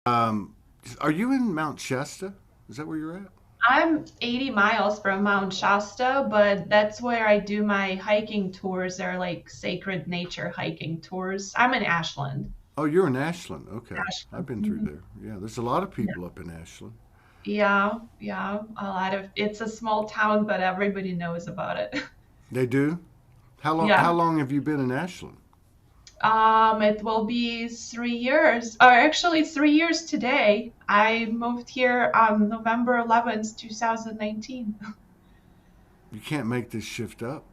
Um, are you in Mount Shasta? Is that where you're at? I'm 80 miles from Mount Shasta, but that's where I do my hiking tours. They're like sacred nature hiking tours. I'm in Ashland. Oh, you're in Ashland. Okay. I've Ashland. been through Mhm. there. Yeah, there's a lot of Yeah, people up in Ashland. yeah. A lot of it's a small town, but everybody knows about it. They do? How Yeah. long have you been in Ashland? It will be 3 years, or actually 3 years today. I moved here on November 11th, 2019. You can't make this shift up.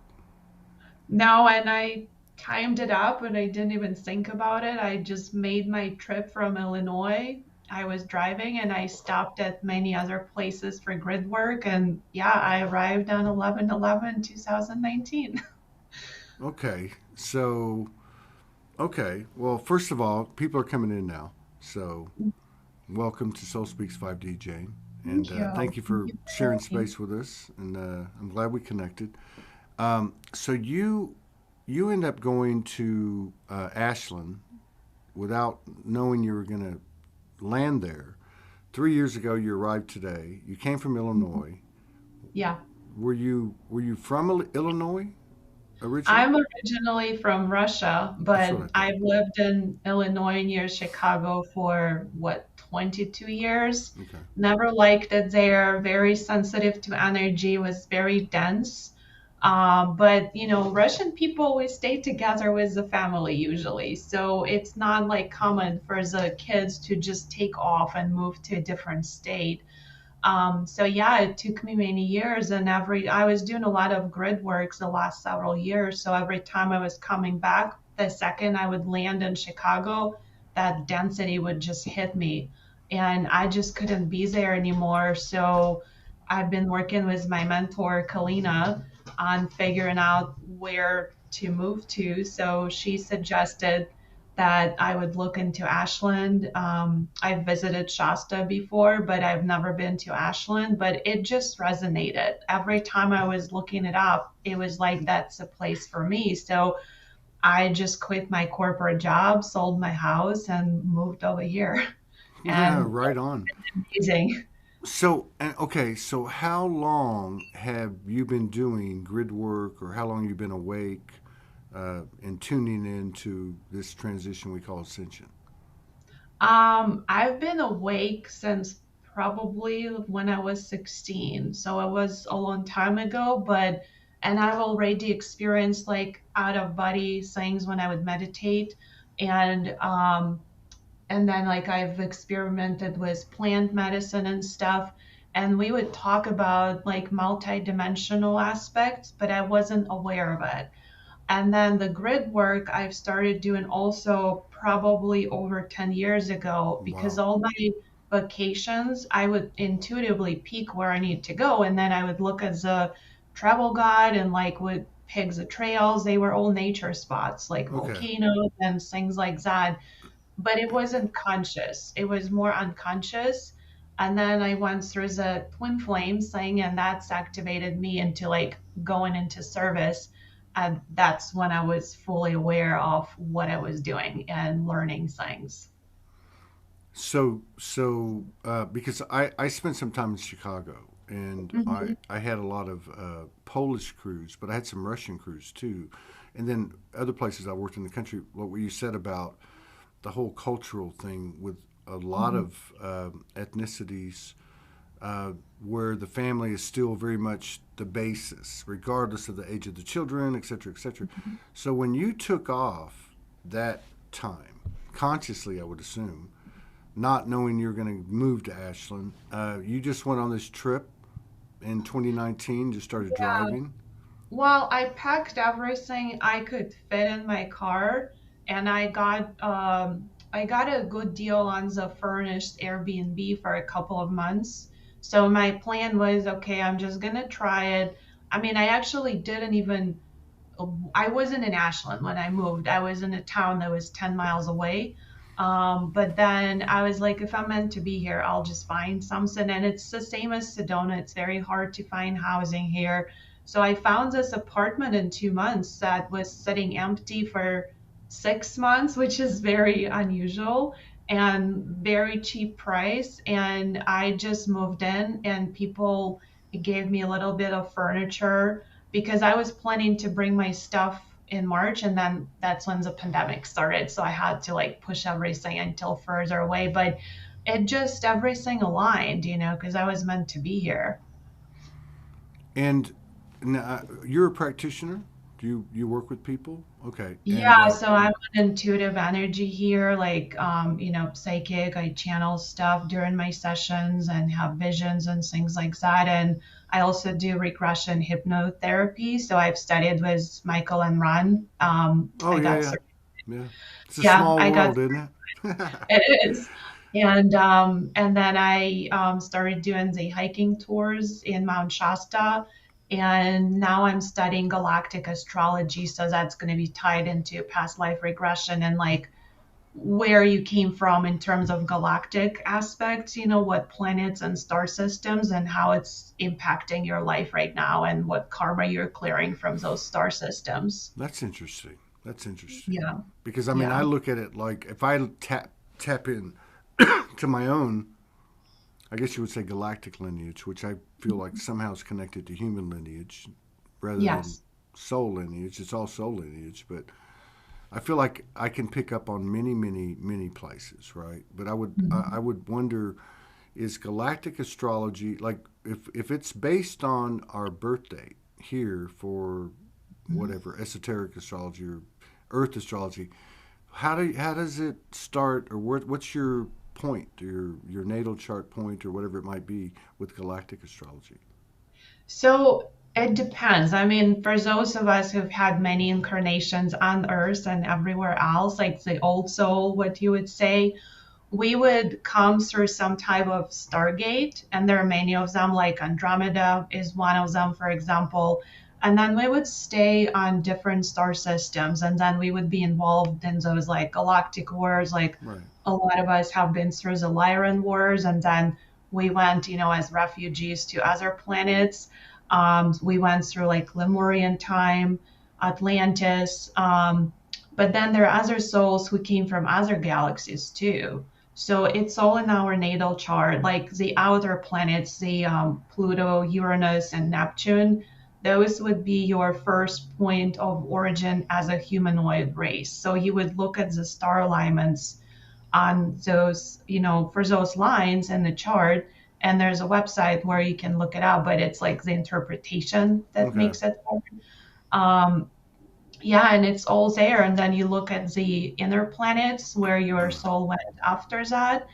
No, and I timed it up and I didn't even think about it. I just made my trip from Illinois. I was driving and I stopped at many other places for grid work. And yeah, I arrived on 11/11, 2019. Okay. So, okay. Well, first of all, people are coming in now. So, welcome to Soul Speaks 5D, Jane. And Thank you. thank you Thank for you for sharing having me. space with us. And I'm glad we connected. So you end up going to Ashland without knowing you were going to land there. 3 years ago, you arrived today. You came from Illinois. Yeah. Were you from Illinois originally? I'm originally from Russia, That's what but I thought. I've lived in Illinois near Chicago for what, 22 years. Okay. Never liked it there. Very sensitive to energy, was very dense. But Russian people always stay together with the family usually. So it's not like common for the kids to just take off and move to a different state. So yeah, it took me many years, and I was doing a lot of grid works the last several years. So every time I was coming back, the second I would land in Chicago, that density would just hit me, and I just couldn't be there anymore. So I've been working with my mentor Kalina on figuring out where to move to. So she suggested that I would look into Ashland. I've visited Shasta before, but I've never been to Ashland. But it just resonated. Every time I was looking it up, it was like, that's a place for me. So I just quit my corporate job, sold my house, and moved over here. And Right on. it's amazing. Okay, so how long have you been doing grid work, or how long have you been awake and tuning into this transition we call ascension? I've been awake since probably when I was 16. So it was a long time ago, and I've already experienced like out of body things when I would meditate. And then like I've experimented with plant medicine and stuff. And we would talk about like multi-dimensional aspects, but I wasn't aware of it. And then the grid work I've started doing also probably over 10 years ago, because Wow. all my vacations, I would intuitively pick where I need to go. And then I would look at the travel guide and like would pick the trails. They were all nature spots like Okay. volcanoes and things like that. But it wasn't conscious, it was more unconscious. And then I went through the twin flames thing, and that's activated me into like going into service. And that's when I was fully aware of what I was doing and learning things. Because I spent some time in Chicago, and I, Hmm. I had a lot of Polish crews, but I had some Russian crews too. And then other places I worked in the country, what you said about the whole cultural thing with a lot Hmm. of ethnicities where the family is still very much the basis, regardless of the age of the children, et cetera, et cetera. So when you took off that time, consciously, I would assume, not knowing you're going to move to Ashland, you just went on this trip in 2019, just started Yeah. driving. Well, I packed everything I could fit in my car, and I got a good deal on the furnished Airbnb for a couple of months. So my plan was, okay, I'm just gonna try it. I mean, I actually didn't even I wasn't in Ashland when I moved. I was in a town that was 10 miles away. But then I was like, if I'm meant to be here, I'll just find something. And it's the same as Sedona. It's very hard to find housing here. So I found this apartment in 2 months that was sitting empty for 6 months, which is very unusual. and very cheap price. And I just moved in, and people gave me a little bit of furniture because I was planning to bring my stuff in March, and then that's when the pandemic started. So I had to like push everything until further away. But it just everything aligned, because I was meant to be here. And now, you're a practitioner. Do you work with people? Okay. And Yeah, so I'm an intuitive energy here, like psychic. I channel stuff during my sessions and have visions and things like that. And I also do regression hypnotherapy. So I've studied with Michael and Ron. oh I yeah, got yeah, yeah. It's a yeah, small I got world, isn't it? it is. And then I started doing the hiking tours in Mount Shasta. And now I'm studying galactic astrology. So that's going to be tied into past life regression and like where you came from in terms of galactic aspects, what planets and star systems and how it's impacting your life right now and what karma you're clearing from those star systems. That's interesting. That's interesting. Yeah. Because I mean, I Yeah. look at it like if I tap in to my own, I guess you would say galactic lineage, which I feel like somehow is connected to human lineage rather than Yes. soul lineage. It's all soul lineage, but I feel like I can pick up on many, many, many places, right? But I would wonder, is galactic astrology like if it's based on our birth date here for Mhm. whatever esoteric astrology or Earth astrology, how does it start or what's your point, your natal chart point or whatever it might be with galactic astrology? So it depends. I mean, for those of us who've had many incarnations on Earth and everywhere else, like the old soul, what you would say, we would come through some type of stargate, and there are many of them, like Andromeda is one of them, for example. And then we would stay on different star systems, and then we would be involved in those like galactic wars. Like Right. a lot of us have been through the Lyran wars, and then we went, as refugees to other planets. We went through like Lemurian time, Atlantis. But then there are other souls who came from other galaxies too. So it's all in our natal chart, like the outer planets, the Pluto, Uranus, and Neptune. Those would be your first point of origin as a humanoid race. So you would look at the star alignments on those, for those lines in the chart. And there's a website where you can look it up, but it's like the interpretation that Okay. makes it hard. Um, yeah, and it's all there. And then you look at the inner planets where your soul went after that.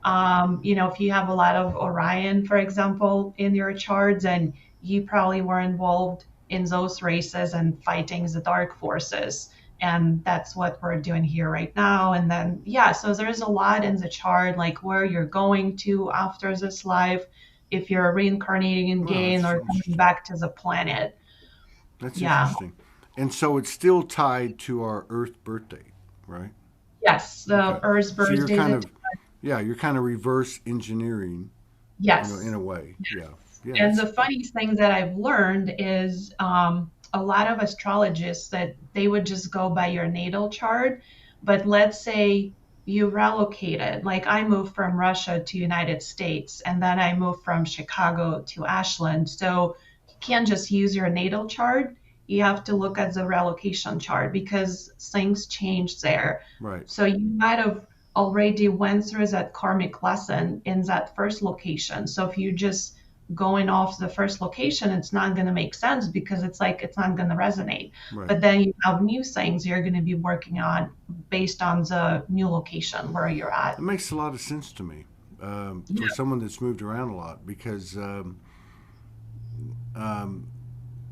If you have a lot of Orion, for example, in your charts, and you probably were involved in those races and fighting the dark forces. And that's what we're doing here right now. And then, yeah, so there's a lot in the chart, like where you're going to after this life, if you're reincarnating Wow, again that's or coming interesting. back to the planet. That's Yeah. interesting. And so it's still tied to our Earth birth date, right? Yes, Okay. the Earth's So you're birthday is kind it. of, yeah, you're kind of reverse engineering, in Yes. a way. Yeah. Yeah, And that's the funny thing that I've learned is a lot of astrologists that they would just go by your natal chart. But let's say you relocated, like I moved from Russia to United States, and then I moved from Chicago to Ashland. So you can't just use your natal chart. You have to look at the relocation chart because things change there. right. So you might have already went through that karmic lesson in that first location. So if you just going off the first location, it's not going to make sense because it's like it's not going to resonate. Right. But then you have new things you're going to be working on based on the new location where you're It at. makes a lot of sense to me for Yeah. someone that's moved around a lot because, um,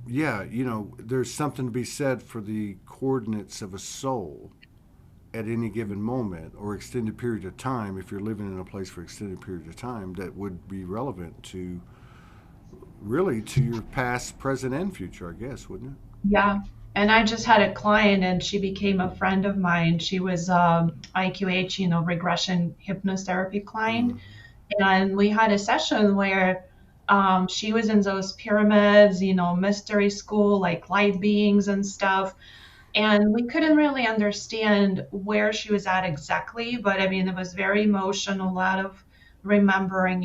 yeah, there's something to be said for the coordinates of a soul at any given moment or extended period of time. If you're living in a place for extended period of time, that would be relevant to really to your past, present, and future, I guess, wouldn't Yeah. And I just had a client and she became a friend of mine. She was IQH, regression hypnotherapy it? client. And we had a session where she was in those pyramids, mystery school, like light beings and stuff. And we couldn't really understand where she was at exactly, but I mean, it was very emotional, a lot of remembering,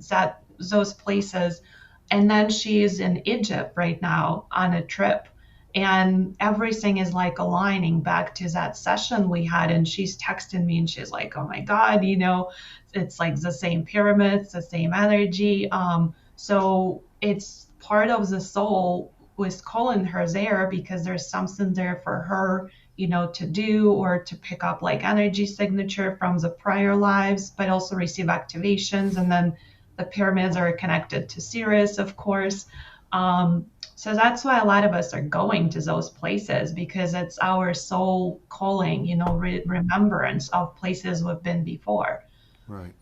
that those places. And then she is in Egypt right now on a trip, and everything is like aligning back to that session we had. And she's texting me and she's like, "Oh my God, it's like the same pyramids, the same energy." So it's part of the soul was calling her there because there's something there for her, to do or to pick up like energy signature from the prior lives, but also receive activations. And then the pyramids are connected to Sirius, of course. So that's why a lot of us are going to those places because it's our soul calling, remembrance of places we've been before. Right.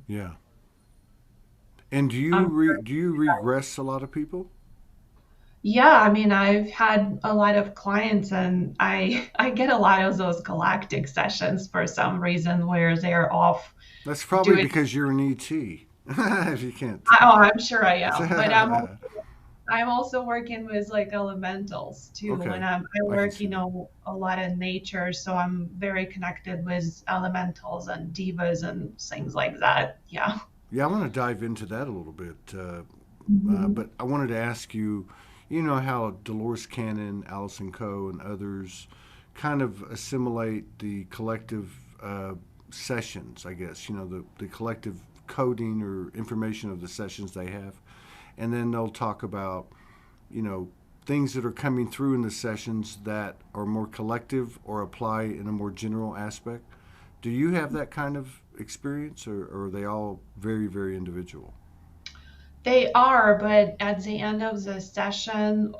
Yeah. And Um, do you regress a lot of people? Yeah, I mean, I've had a lot of clients and I get a lot of those galactic sessions for some reason where they're off That's probably doing, because you're an ET. If you can't. oh, I'm sure I am, but Okay, I'm also working with like elementals too. When I I can work, see that. a lot in nature, so I'm very connected with elementals and divas and things like that. Yeah. Yeah, I want to dive into that a little bit, Mhm. but I wanted to ask you, you know how Dolores Cannon, Allison Coe, and others kind of assimilate the collective sessions, I guess, the collective coding or information of the sessions they have. And then they'll talk about, you know, things that are coming through in the sessions that are more collective or apply in a more general aspect. Do you have that kind of experience, or are they all very, very individual? They are, but at the end of the session,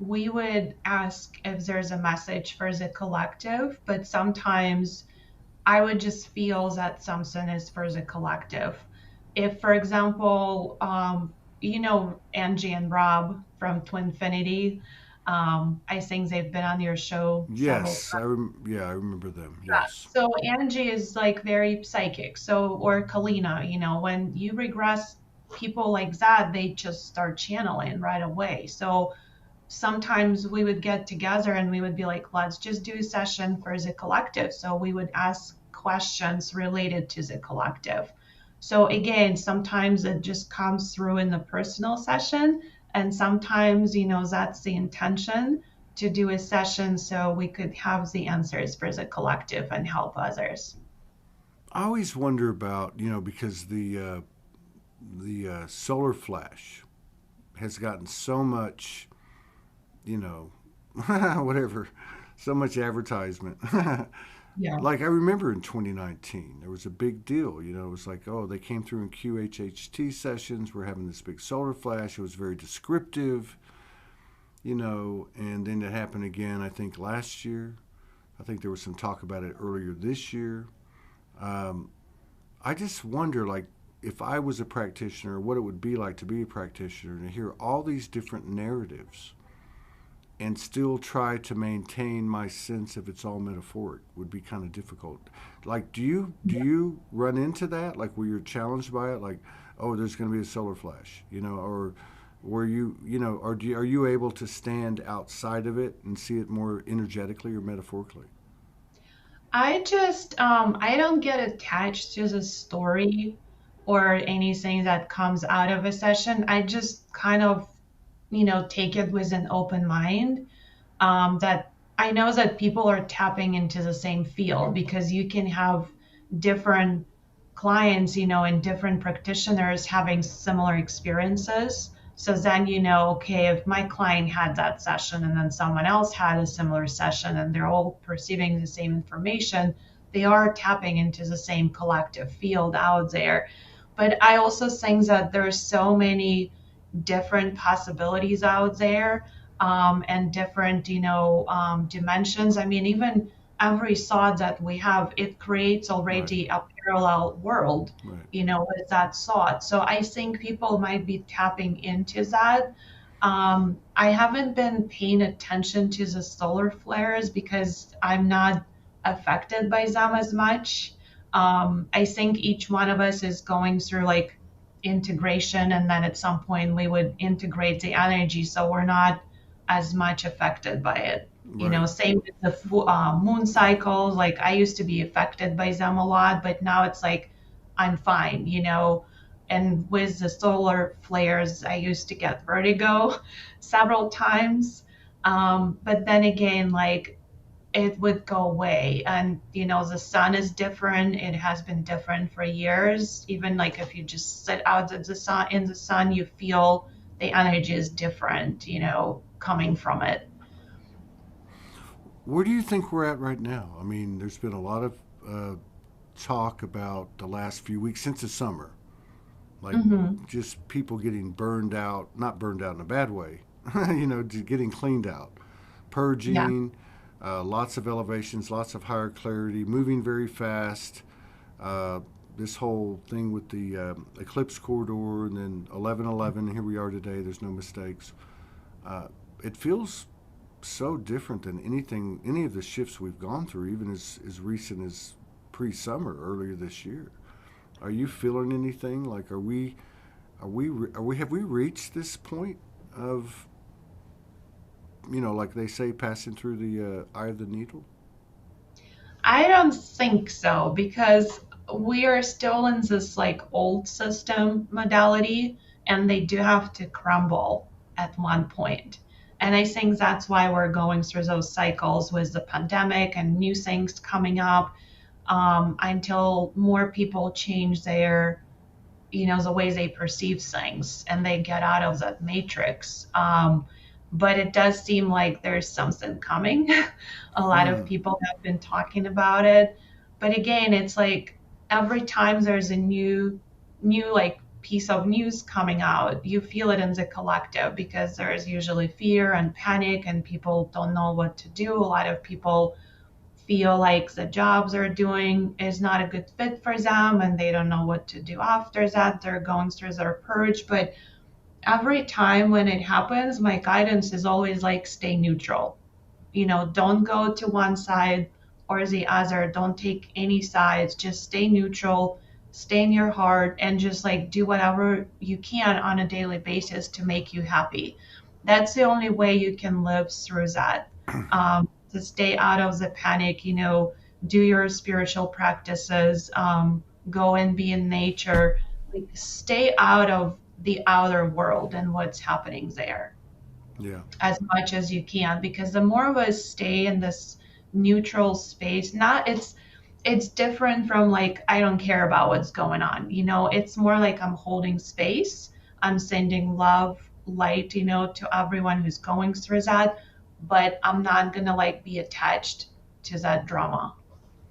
we would ask if there's a message for the collective, but sometimes I would just feel that something is for the collective. If, for example, Angie and Rob from Twinfinity, I think they've been on your show several Yes, times. yeah, I remember them. Yeah. Yes. So Angie is like very psychic. So, or Kalina, when you regress people like that, they just start channeling right away. So sometimes we would get together and we would be like, let's just do a session for the collective. So we would ask questions related to the collective. So again, sometimes it just comes through in the personal session, and sometimes, that's the intention to do a session so we could have the answers for the collective and help others. I always wonder about, because the solar flash has gotten so much, you know, whatever, so much advertisement. Yeah. Like I remember in 2019, there was a big deal. It was like, oh, they came through in QHHT sessions. We're having this big solar flash. It was very descriptive, and then it happened again, I think, last year. I think there was some talk about it earlier this year. Um, I just wonder, like, if I was a practitioner, what it would be like to be a practitioner and to hear all these different narratives and still try to maintain my sense of it's all metaphoric would be kind of difficult. Like, do you run into that? Like, where you're challenged by it? Like, oh, there's going to be a solar flash, or were you, or are you able to stand outside of it and see it more energetically or metaphorically? I don't get attached to the story or anything that comes out of a session. I just kind of, take it with an open mind. That I know that people are tapping into the same field because you can have different clients, and different practitioners having similar experiences. So then, okay, if my client had that session and then someone else had a similar session and they're all perceiving the same information, they are tapping into the same collective field out there. But I also think that there's so many different possibilities out there, and different, dimensions. I mean, even every thought that we have, it creates Right, already a parallel world, right. with that thought. So I think people might be tapping into that. I haven't been paying attention to the solar flares because I'm not affected by them as much. I think each one of us is going through like integration, and then at some point we would integrate the energy. So we're not as much affected by it. You Right. know, same with the moon cycles. Like I used to be affected by them a lot, but now it's like I'm fine, you know. And with the solar flares, I used to get vertigo several times. But then again, like it would go away. And, you know, the sun is different. It has been different for years. Even like if you just sit out in the sun, you feel the energy is different, you know, coming from it. Where do you think we're at right now? I mean, there's been a lot of uh, talk about the last few weeks since the summer, like Hmm. just people getting burned out, not burned out in a bad way, you know, getting cleaned out, Yeah. purging, lots of elevations, lots of higher clarity, moving very fast. Uh, this whole thing with the eclipse corridor and then 11:11, here we are today, there's no mistakes. Uh, it feels so different than anything, any of the shifts we've gone through, even as recent as pre-summer earlier this year. Are you feeling anything? Like, have we reached this point of, you know, like they say, passing through the eye of the needle? I don't think so because we are still in this like old system modality and they do have to crumble at one point. And I think that's why we're going through those cycles with the pandemic and new things coming up until more people change their, you know, the way they perceive things and they get out of that matrix. But it does seem like there's something coming. A lot of Hmm. people have been talking about it. But again, it's like every time there's a new like piece of news coming out, you feel it in the collective because there's usually fear and panic and people don't know what to do. A lot of people feel like the jobs they're doing is not a good fit for them and they don't know what to do after that. They're going through their purge. But every time when it happens, my guidance is always like stay neutral. You know, don't go to one side or the other. Don't take any sides. Just stay neutral, stay in your heart, and just like do whatever you can on a daily basis to make you happy. That's the only way you can live through that. To stay out of the panic, you know, do your spiritual practices, go and be in nature, like stay out of the outer world and what's happening there Yeah. as much as you can because the more of us stay in this neutral space, not it's different from like I don't care about what's going on, you know. It's more like I'm holding space, I'm sending love, light, you know, to everyone who's going through that, but I'm not gonna like be attached to that drama.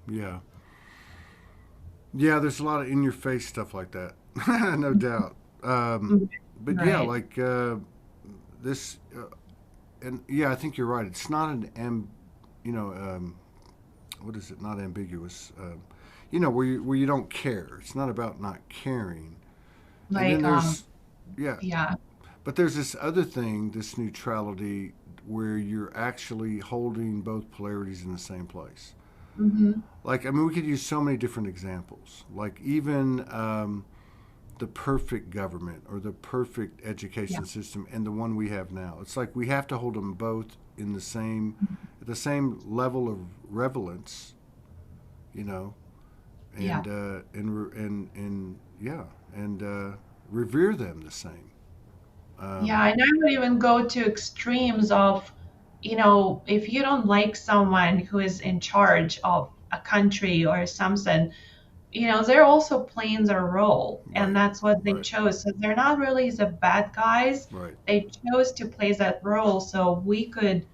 Yeah. Yeah, there's a lot of in your face stuff like that. No doubt. Mhm. But yeah, Right. like this, and yeah, I think you're right. It's not you know, what is it? Not ambiguous. You know, where you don't care. It's not about not caring. And then Like yeah, yeah. but there's this other thing, this neutrality, where you're actually holding both polarities in the same place. Hmm. Like, I mean, we could use so many different examples. Like, even the perfect government or the perfect Yeah. education system and the one we have now. It's like we have to hold them both in the same, at the same level of relevance, you know, Yeah. and yeah, and revere them the same. Yeah, Um, and I would even go to extremes of, you know, if you don't like someone who is in charge of a country or something, you know, they're also playing their role, and right, that's what they right, chose. So they're not really the bad guys. right. They chose to play that role so we could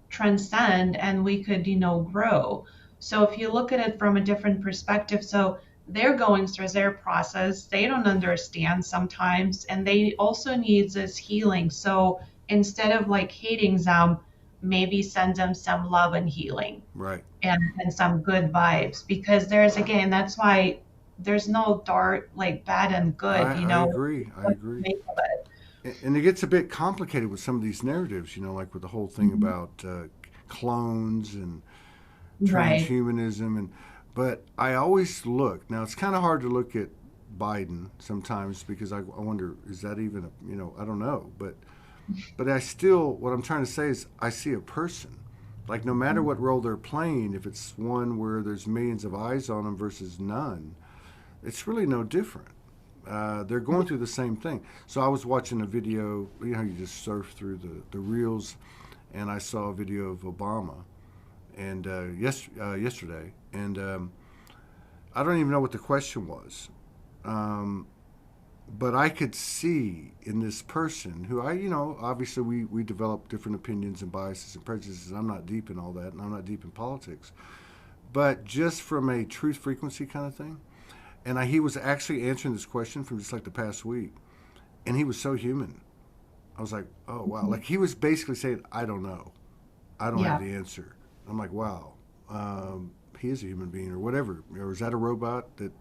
transcend and we could, you know, grow. So if you look at it from a different perspective, so they're going through their process, they don't understand sometimes, and they also need this healing. So instead of like hating them, maybe send them some love and healing Right. and some good vibes because there's again, that's why there's no dark like bad and good, you I know, agree. I what you agree. make of it. And it gets a bit complicated with some of these narratives, you know, like with the whole thing Mhm. about clones and Right. transhumanism. And but I always look now. It's kind of hard to look at Biden sometimes because I wonder is that even a, you know, I don't know, but But I still, what I'm trying to say is, I see a person. Like, no matter what role they're playing, if it's one where there's millions of eyes on them versus none, it's really no different. They're going through the same thing. So I was watching a video, you know, how you just surf through the reels, and I saw a video of Obama and yesterday, and I don't even know what the question was. Um, but I could see in this person who I, you know, obviously we develop different opinions and biases and prejudices. I'm not deep in all that, and I'm not deep in politics. But just from a truth frequency kind of thing, and he was actually answering this question from just like the past week, and he was so human. I was like, oh wow, like he was basically saying, I don't know, I don't have Yeah. the answer. I'm like, wow, he is a human being or whatever, or is that a robot that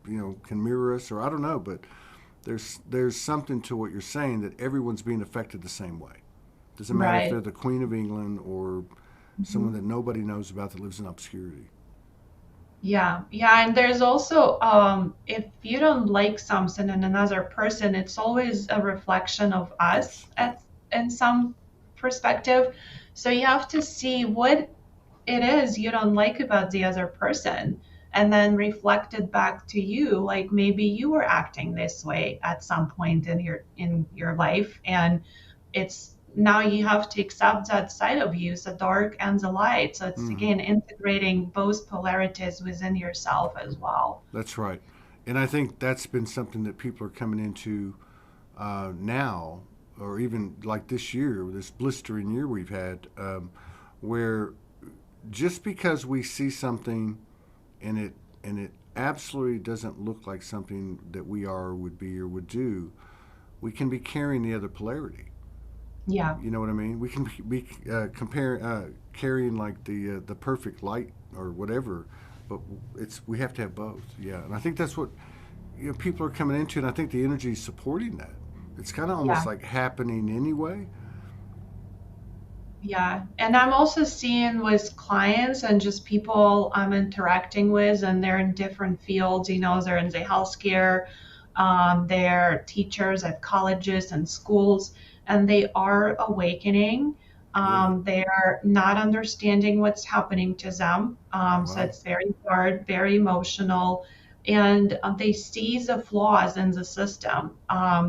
can mirror us, or I don't know, but there's something to what you're saying, that everyone's being affected the same way. Doesn't matter if Right. they're the Queen of England or Mhm. someone that nobody knows about that lives in obscurity. Yeah, yeah, and there's also if you don't like something in another person, it's always a reflection of Of us course, yeah. in some perspective. So you have to see what it is you don't like about the other person and then reflect it back to you. Like maybe you were acting this way at some point in your life, and it's now you have to accept that side of you, the dark and the light. So it's Hmm. again integrating both polarities within yourself as well. That's right. And I think that's been something that people are coming into now, or even like this year, this blistering year we've had, where just because we see something and it absolutely doesn't look like something that we are or would be or would do, we can be carrying the other polarity. Yeah. You know what I mean? We can be carrying like the perfect light or whatever, but we have to have both. Yeah, and I think that's what people are coming into, and I think the energy is supporting that. It's kind of almost Yeah. like happening anyway. Yeah, and I'm also seeing with clients and just people I'm interacting with, and they're in different fields. They're in the healthcare, they're teachers at colleges and schools, and they are awakening. Good. They're not understanding what's happening to them. So Wow. it's very hard, very emotional, and they see the flaws in the system.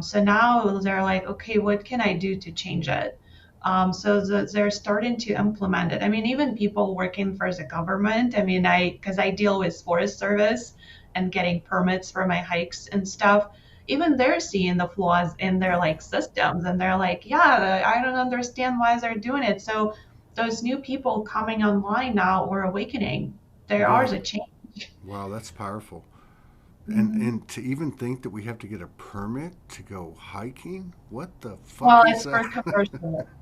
So now they're like, okay, what can I do to change it? They're starting to implement it. I mean, even people working for the government. I mean, because I deal with Forest Service and getting permits for my hikes and stuff. Even they're seeing the flaws in their like systems, and they're like, yeah, I don't understand why they're doing it. So those new people coming online now or awakening, there are Right. the change. Wow, that's powerful. Mhm. And to even think that we have to get a permit to go hiking? What the Well, fuck is it's that?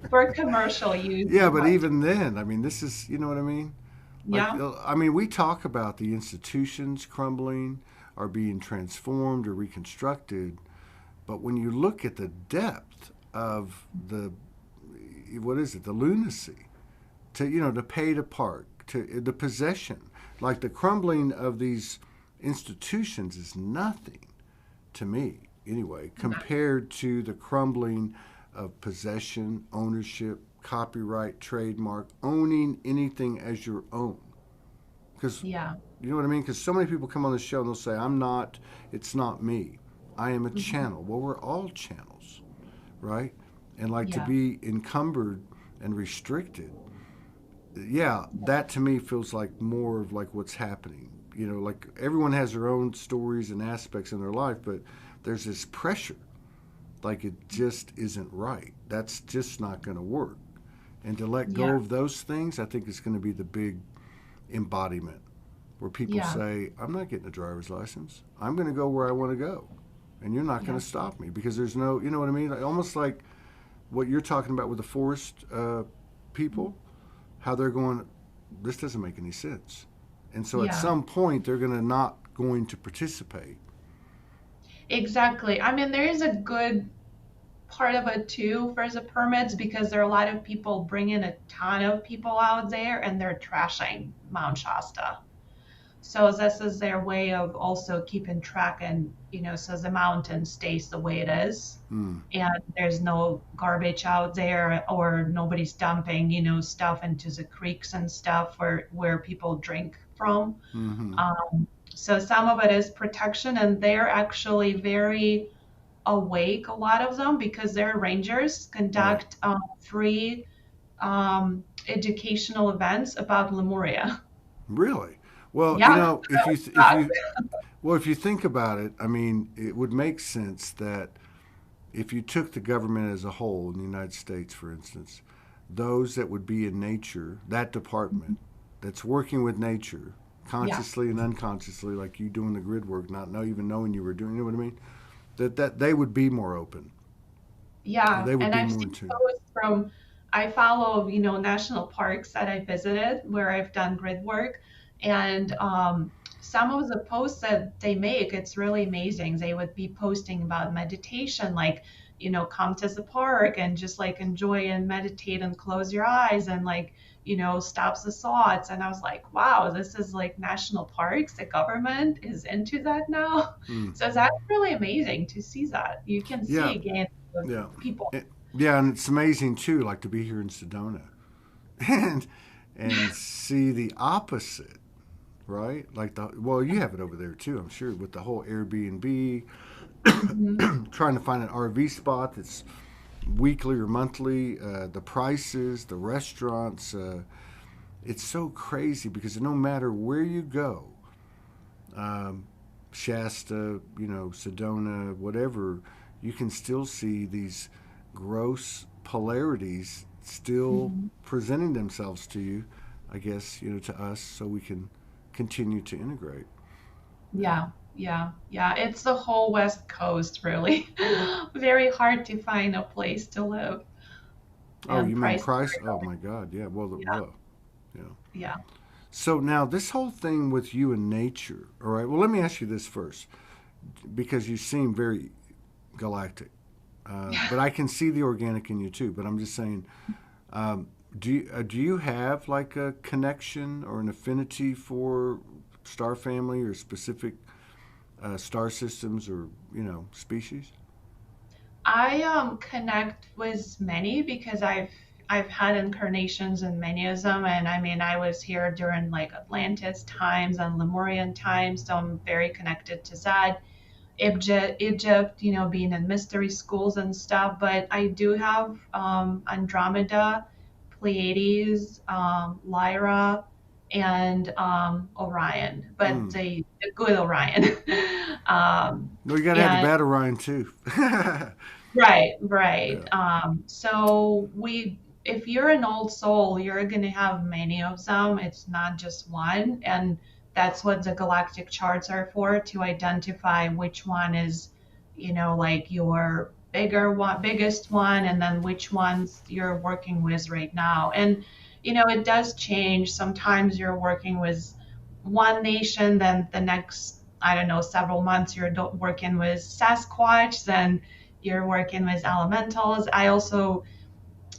for commercial use Yeah, but only. even then, I mean, this is, you know what I mean? Like, Yeah. I mean, we talk about the institutions crumbling or being transformed or reconstructed, but when you look at the depth of what is it, the lunacy, to pay to park, to the possession, like the crumbling of these institutions is nothing to me, anyway, compared to the crumbling of possession, ownership, copyright, trademark, owning anything as your own. Because, Yeah. you know what I mean? Because so many people come on the show and they'll say, it's not me. I am a Mhm. channel. Well, we're all channels, right? And like to Yeah. be encumbered and restricted, yeah, that to me feels like more of like what's happening. Like everyone has their own stories and aspects in their life, but there's this pressure, like it just isn't right. That's just not going to work. And to let Yeah. go of those things, I think is going to be the big embodiment where people Yeah. say, I'm not getting a driver's license. I'm going to go where I want to go. And you're not going Yeah. to stop me because there's no, you know what I mean? Almost like what you're talking about with the forest people, how they're going, this doesn't make any sense. And so at Yeah. some point, they're going to not going to participate. Exactly. I mean, there is a good part of it too for the permits because there are a lot of people bringing a ton of people out there and they're trashing Mount Shasta. So this is their way of also keeping track, and so the mountain stays the way it is, Mm. and there's no garbage out there, or nobody's dumping stuff into the creeks and stuff where people drink from. Mm-hmm. So some of it is protection, and they're actually very awake, a lot of them, because they're rangers, Right. conduct free educational events about Lemuria. Really? Well, you Yeah. know, if you think about it, I mean, it would make sense that if you took the government as a whole in the United States, for instance, those that would be in nature, that department that's working with nature Yeah. consciously and unconsciously, like you doing the grid work, not know, even knowing you were doing, you know what I mean? That they would be more open. Yeah, They would and be I've more in seen tune. posts from, I follow, national parks that I visited where I've done grid work, and some of the posts that they make, it's really amazing. They would be posting about meditation, like, come to the park and just like enjoy and meditate and close your eyes and like, stops the thoughts. And I was like, wow, this is like national parks. The government is into that now. Mm. So that's really amazing to see that. You can Yeah, see again the yeah. people. Yeah, and it's amazing too, like to be here in Sedona and see the opposite, right? Like well, you have it over there too, I'm sure, with the whole Airbnb, Mhm. trying to find an RV spot that's weekly or monthly, the prices, the restaurants. It's so crazy because no matter where you go, um, Shasta, Sedona, whatever, you can still see these gross polarities still Mhm. presenting themselves to you, I guess, to us so we can continue to integrate. Yeah. Yeah, yeah, yeah. It's the whole West Coast, really. Very hard to find a place to live, Oh, and you mean prices price? Oh are my God, yeah. Well, yeah, yeah. yeah, So now this whole thing with you and nature, all right. Well, let me ask you this first, because you seem very galactic, yeah. but I can see the organic in you too. But I'm just saying, Um, do you have like a connection or an affinity for star family or specific star systems or species? I connect with many because I've had incarnations in many of them, and I mean I was here during like Atlantis times and Lemurian times, so I'm very connected to that. Egypt, being in mystery schools and stuff. But I do have Andromeda, Pleiades, Lyra, and Orion, but Mm. the good Orion. um, No, you got to have the and bad Orion too. right, right. Yeah. So if you're an old soul, you're going to have many of them. It's not just one. And that's what the galactic charts are for, to identify which one is, like your biggest one, and then which ones you're working with right now. And, it does change. Sometimes you're working with one nation, then the next, I don't know, several months you're working with Sasquatch, then you're working with elementals. I also,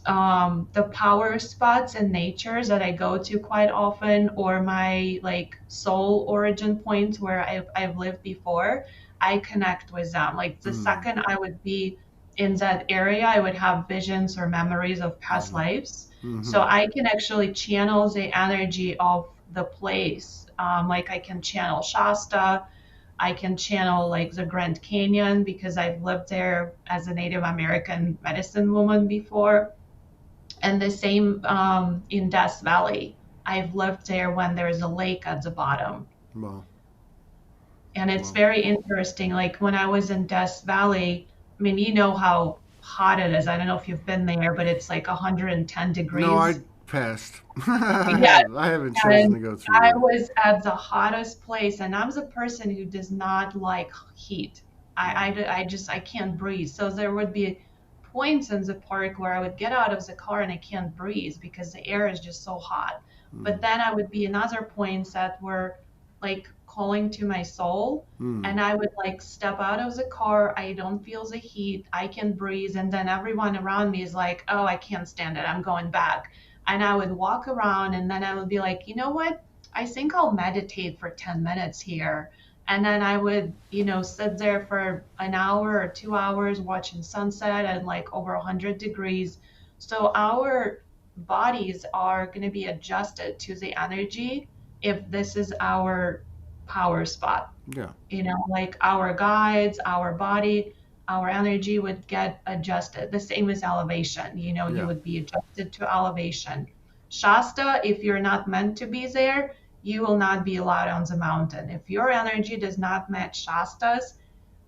the power spots and natures that I go to quite often, or my like soul origin points where I've lived before, I connect with them. Like the Mm. second I would be in that area, I would have visions or memories of past Mm-hmm. lives. So Mm-hmm. I can actually channel the energy of the place. Like I can channel Shasta, I can channel like the Grand Canyon because I've lived there as a Native American medicine woman before. And the same in Death Valley. I've lived there when there's a lake at the bottom. Well, And it's well. very interesting. Like when I was in Death Valley, I mean, you know how hot it is. I don't know if you've been there, but it's like 110 No, I degrees. passed. Yeah, I haven't chosen and to go I through was at the hottest place, and I'm the person who does not like heat. that. I can't breathe. So there would be points in the park where I would get out of the car and I can't breathe because the air is just so hot. Mm. But then I would be in other points that were like calling to my soul, Mm. and I would like step out of the car. I don't feel the heat. I can breathe, and then everyone around me is like, "Oh, I can't stand it. I'm going back." And I would walk around, and then I would be like, you know what? I think I'll meditate for 10 minutes here. And then I would, sit there for an hour or 2 hours watching sunset at like over 100 degrees. So our bodies are going to be adjusted to the energy if this is our power spot. Yeah. Like our guides, our body, our energy would get adjusted. The same as elevation, you Yeah. would be adjusted to elevation. Shasta, if you're not meant to be there, you will not be allowed on the mountain. If your energy does not match Shasta's,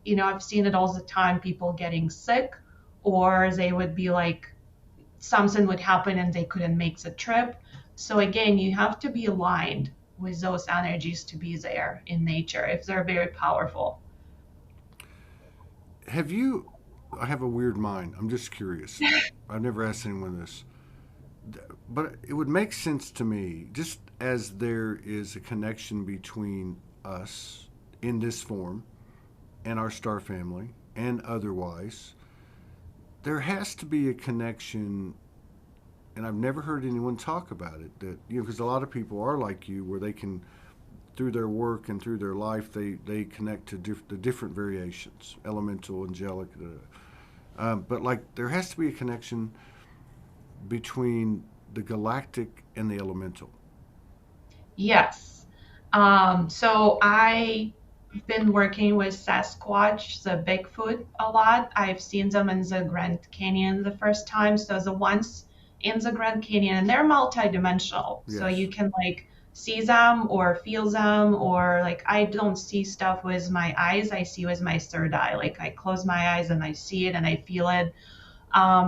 I've seen it all the time, people getting sick, or they would be like, something would happen and they couldn't make the trip. So again, you have to be aligned with those energies to be there in nature if they're very powerful. Have you? I have a weird mind. I'm just curious. I've never asked anyone this, but it would make sense to me, just as there is a connection between us in this form and our star family and otherwise, there has to be a connection. And I've never heard anyone talk about it. That because a lot of people are like you, where they can, through their work and through their life, they connect to the different variations, elemental, angelic. But like there has to be a connection between the galactic and the elemental. Yes. So I've been working with Sasquatch, the Bigfoot, a lot. I've seen them in the Grand Canyon the first time. So the ones in the Grand Canyon, and they're multidimensional. So Yes. you can like see them or feel them, or like I don't see stuff with my eyes. I see with my third eye. Like I close my eyes and I see it and I feel it.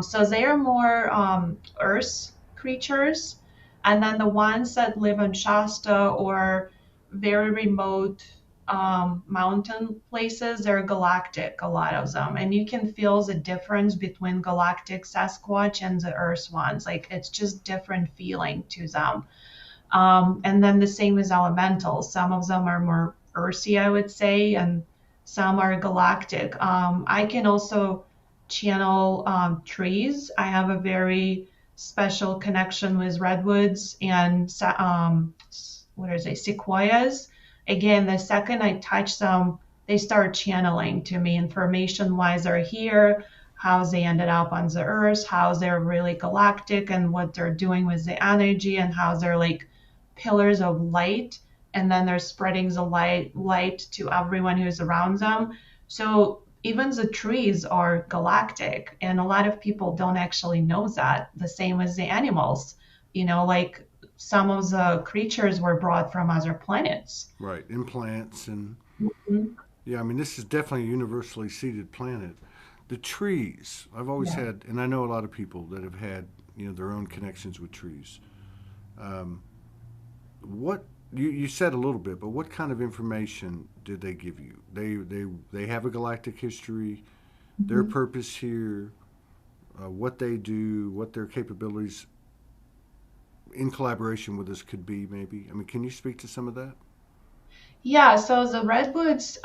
So they are more earth creatures. And then the ones that live in Shasta or very remote mountain places, they're galactic, a lot of them. And you can feel the difference between galactic Sasquatch and the earth ones. Like it's just different feeling to them. And then the same as elementals. Some of them are more earthy, I would say, and some are galactic. I can also channel trees. I have a very special connection with redwoods and what is it, sequoias. Again, the second I touch them, they start channeling to me information why they're here, how they ended up on the earth, how they're really galactic and what they're doing with the energy and how they're like pillars of light, and then they're spreading the light to everyone who's around them. So even the trees are galactic, and a lot of people don't actually know that. The same as the animals, like some of the creatures were brought from other planets. Right. Implants and Mhm. yeah. I mean, this is definitely a universally seeded planet. The trees. I've always Yeah. had, and I know a lot of people that have had their own connections with trees. Um, what you said a little bit, but what kind of information did they give you? They have a galactic history, their Mhm. purpose here, what they do, what their capabilities in collaboration with us could be. Maybe. I mean, can you speak to some of that? Yeah, so the redwoods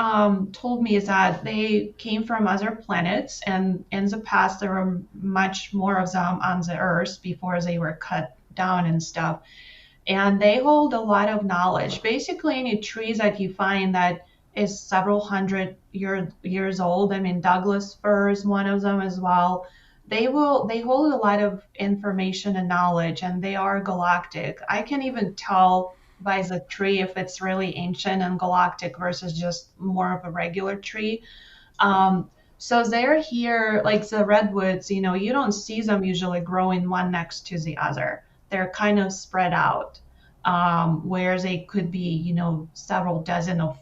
told me that they came from other planets, and in the past there were much more of them on the Earth before they were cut down and stuff. And they hold a lot of knowledge. Basically, any tree that you find that is several hundred years old. I mean, Douglas fir is one of them as well. They hold a lot of information and knowledge, and they are galactic. I can even tell by the tree if it's really ancient and galactic versus just more of a regular tree. So they're here, like the redwoods, you don't see them usually growing one next to the other. They're kind of spread out, where they could be, several dozen of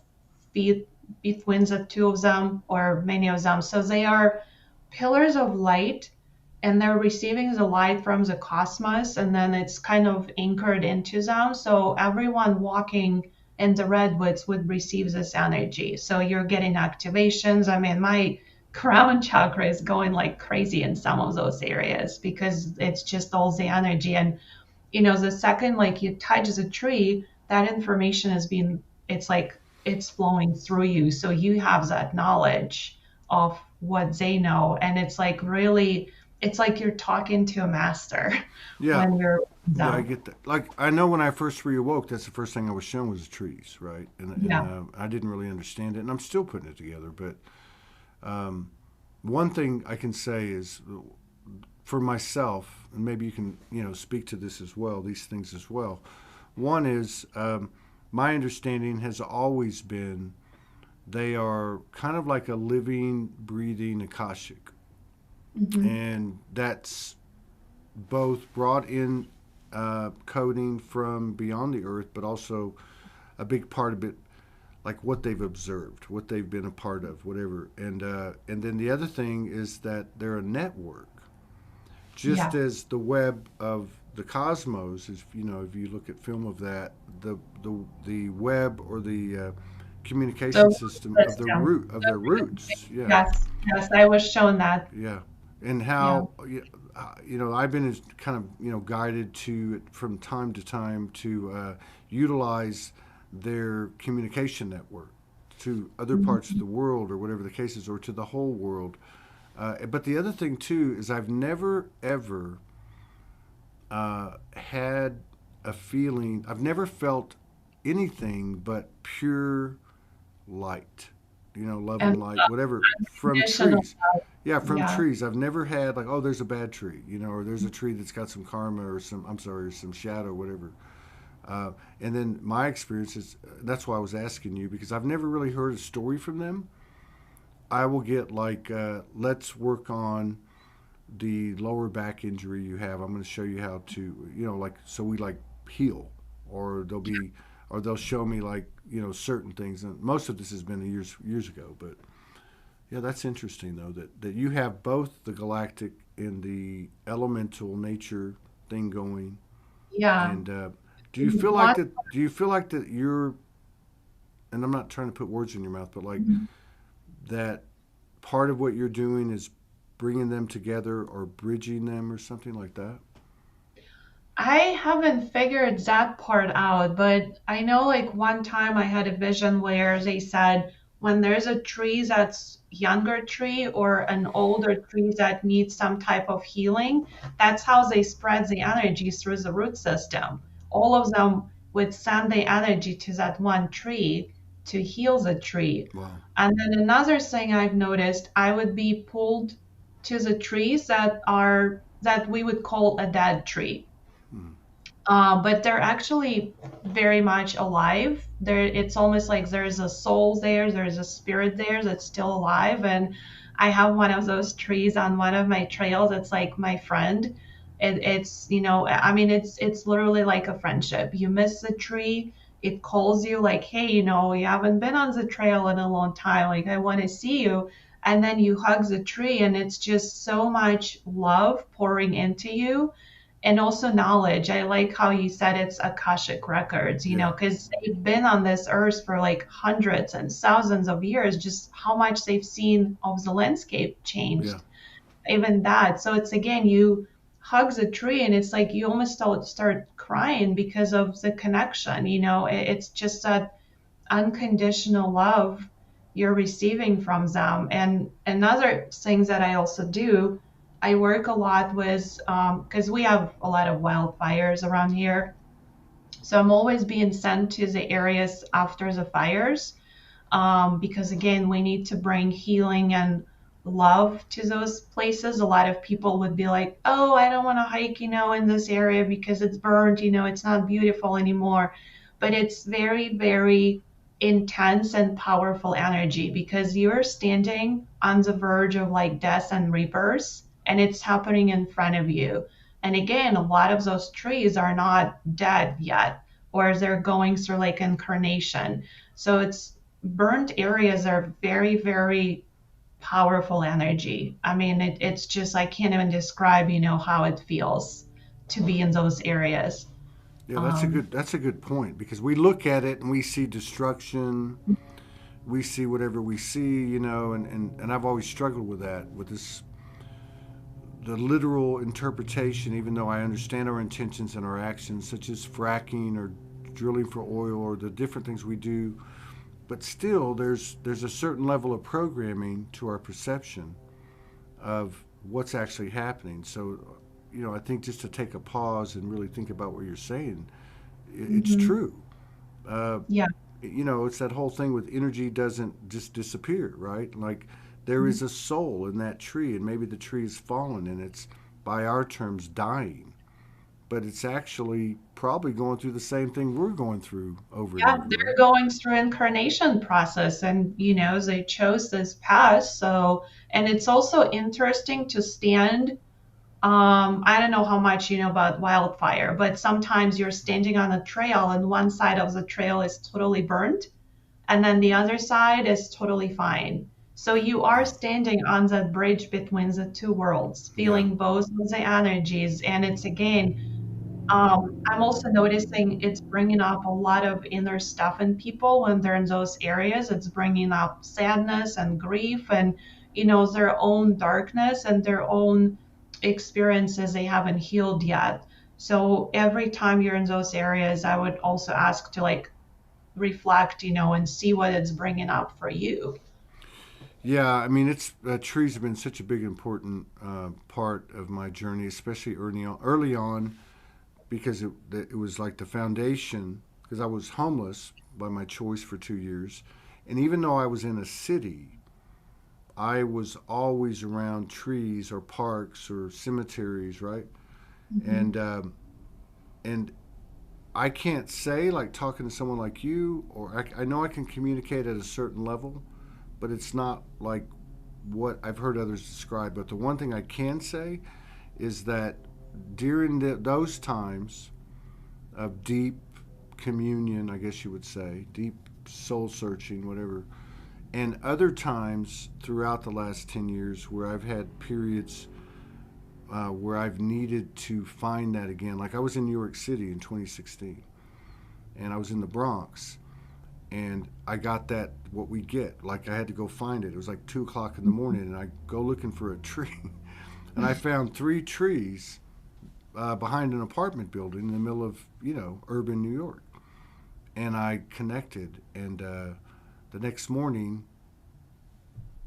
feet between the two of them or many of them. So they are pillars of light, and they're receiving the light from the cosmos, and then it's kind of anchored into them. So everyone walking in the redwoods would receive this energy. So you're getting activations. I mean, my crown chakra is going like crazy in some of those areas because it's just all the energy. And the second like you touch the tree, that information is being, it's like it's flowing through you. So you have that knowledge of what they know. And it's like really, it's like you're talking to a master Yeah. when you're Yeah, I them. get that. Like, I know when I first reawoke, that's the first thing I was shown was the trees, right? And Yeah. I didn't really understand it, and I'm still putting it together. But one thing I can say is for myself, and maybe you can, speak to this as well, these things as well. One is my understanding has always been they are kind of like a living, breathing Akashic. Hmm. And that's both brought in coding from beyond the earth, but also a big part of it, like what they've observed, what they've been a part of, whatever. And then the other thing is that they're a network, just Yeah. as the web of the cosmos is. If you look at film of that, the web or the communication So system of the system. root of their roots. Yeah, Yes. Yes. I was shown that. yeah, and Yeah. how I've been kind of guided to from time to time to utilize their communication network to other parts of Mhm. the world or whatever the case is, or to the whole world. But the other thing too is I've never ever had a feeling. I've never felt anything but pure light. Love And and light, whatever, from conditional. trees. Yeah, from Yeah. trees. I've never had like, oh, there's a bad tree, or there's a tree that's got some karma or I'm sorry, or some shadow, whatever. And then my experience is that's why I was asking you because I've never really heard a story from them. I will get like, let's work on the lower back injury you have. I'm going to show you how to, like, so we like heal, or they'll show me like, certain things. And most of this has been years ago, but yeah, that's interesting though that you have both the galactic and the elemental nature thing going. Yeah. And do you In feel like one. that? Do you feel like that you're? And I'm not trying to put words in your mouth, but like that part of what you're doing is bringing them together or bridging them or something like that. I haven't figured that part out, but I know like one time I had a vision where they said when there's a tree that's younger tree or an older tree that needs some type of healing, that's how they spread the energy through the root system. All of them would send the energy to that one tree to heal the tree. Wow. And then another thing I've noticed, I would be pulled to the trees that we would call a dead tree, Hmm. but they're actually very much alive. It's almost like there's a soul there, there's a spirit there that's still alive. And I have one of those trees on one of my trails. It's like my friend. It's I mean, it's literally like a friendship. You miss the tree, it calls you like, hey, you haven't been on the trail in a long time. Like, I want to see you. And then you hug the tree, and it's just so much love pouring into you, and also knowledge. I like how you said it's Akashic records, Yeah. because they've been on this earth for like hundreds and thousands of years, just how much they've seen of the landscape Yeah. changed, even that. So it's again, you hug the tree and it's like you almost start crying because of the connection. It's just that unconditional love you're receiving from them. And another thing that I also do, I work a lot with, because we have a lot of wildfires around here. So I'm always being sent to the areas after the fires, because again, we need to bring healing and love to those places. A lot of people would be like, oh, I don't want to hike, in this area because it's burned, it's not beautiful anymore. But it's very, very intense and powerful energy because you're standing on the verge of like death and rebirth, and it's happening in front of you. And again, a lot of those trees are not dead yet, or they're going through like incarnation. So it's burnt areas are very, very powerful energy. I mean, it's just, I can't even describe, how it feels to be in those areas. Yeah, Um, that's a good point because we look at it and we see destruction, we see whatever we see, and I've always struggled with that, with this the literal interpretation, even though I understand our intentions and our actions, such as fracking or drilling for oil or the different things we do, but still there's a certain level of programming to our perception of what's actually happening. So, I think just to take a pause and really think about what you're saying, it's Hmm. true. Uh, Yeah. it's that whole thing with energy doesn't just disappear, right? Like there is a soul in that tree, and maybe the tree is fallen and it's, by our terms, dying, but it's actually probably going through the same thing we're going through over and Yeah, over, they're right? going through incarnation process, and they chose this path. So, and it's also interesting to stand. I don't know how much you know about wildfire, but sometimes you're standing on a trail and one side of the trail is totally burnt and then the other side is totally fine. So you are Wow. standing on the bridge between the two worlds, Yeah. feeling both of the energies. And it's again, I'm also noticing it's bringing up a lot of inner stuff in people when they're in those areas. It's bringing up sadness and grief and, their own darkness and their own experiences they haven't healed yet. So every time you're in those areas, I would also ask to like reflect, and see what it's bringing up for you. Yeah, I mean, it's trees have been such a big important part of my journey, especially early on, because it was like the foundation. Because I was homeless by my choice for 2 years, and even though I was in a city, I was always around trees or parks or cemeteries, right? Mhm. And and I can't say, like, talking to someone like you, or I know I can communicate at a certain level, but it's not like what I've heard others describe. But the one thing I can say is that during those times of deep communion, I guess you would say, deep soul searching, whatever, and other times throughout the last 10 years where I've had periods where I've needed to find that again. Like I was in New York City in 2016, and I was in the Bronx, and I got that, what we get. Like I had to go find it. It was like 2 o'clock in the morning, and I go looking for a tree, and I found three trees behind an apartment building in the middle of urban New York, and I connected. And the next morning,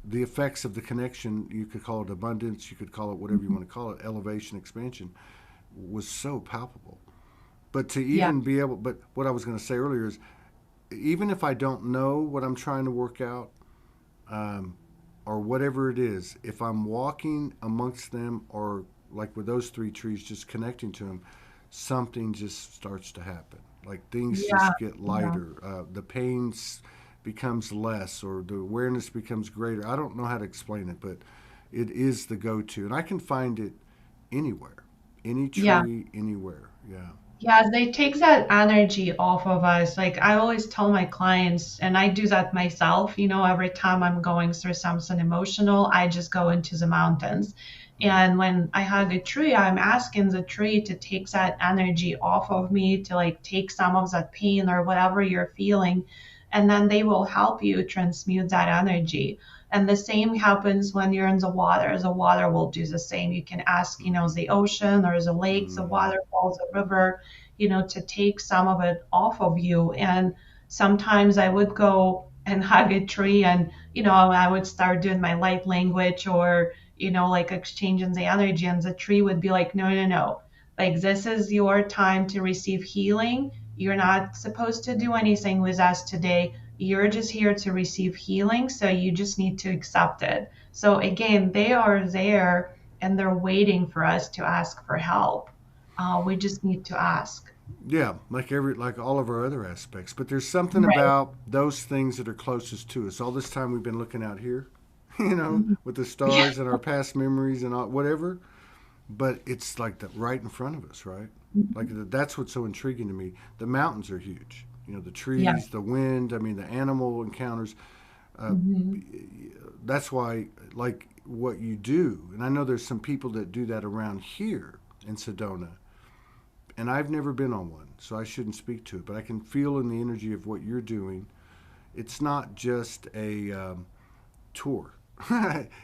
the effects of the connection, you could call it abundance, you could call it whatever you Mhm. want to call it, elevation, expansion, was so palpable. But to Yeah. even be able, but what I was going to say earlier is, even if I don't know what I'm trying to work out, um, or whatever it is, if I'm walking amongst them, or like with those three trees, just connecting to them, something just starts to happen. Like things Yeah. just get Yeah. lighter. The pain becomes less, or the awareness becomes greater. I don't know how to explain it, but it is the go-to, and I can find it anywhere, any Yeah. tree, anywhere. Yeah. Yeah, they take that energy off of us. Like I always tell my clients, and I do that myself, every time I'm going through something emotional, I just go into the mountains. Mm. And when I hug a tree, I'm asking the tree to take that energy off of me, to like take some of that pain or whatever you're feeling. And then they will help you transmute that energy. And the same happens when you're in the water. The water will do the same. You can ask, Mm-hmm. the ocean or the lake, the Mm-hmm. waterfalls, the river, to take some of it off of you. And sometimes I would go and hug a tree and, I would start doing my light language or, like exchanging the energy. And the tree would be like, no, no, no. Like, this is your time to receive healing. You're not supposed to do anything with us today. You're just here to receive healing. So you just need to accept it. So again, they are there and they're waiting for us to ask for help. We just need to ask. Yeah, like all of our other aspects. But there's something Right. about those things that are closest to us. All this time we've been looking out here, Mhm. with the Yeah. stars and our past memories and all, whatever. But it's like right in front of us, right? Like that's what's so intriguing to me. The mountains are huge. The Yeah. trees, the wind. I mean, the animal encounters. Uh, Hmm. that's why, like what you do, and I know there's some people that do that around here in Sedona, and I've never been on one, so I shouldn't speak to it. But I can feel in the energy of what you're doing. It's not just a tour.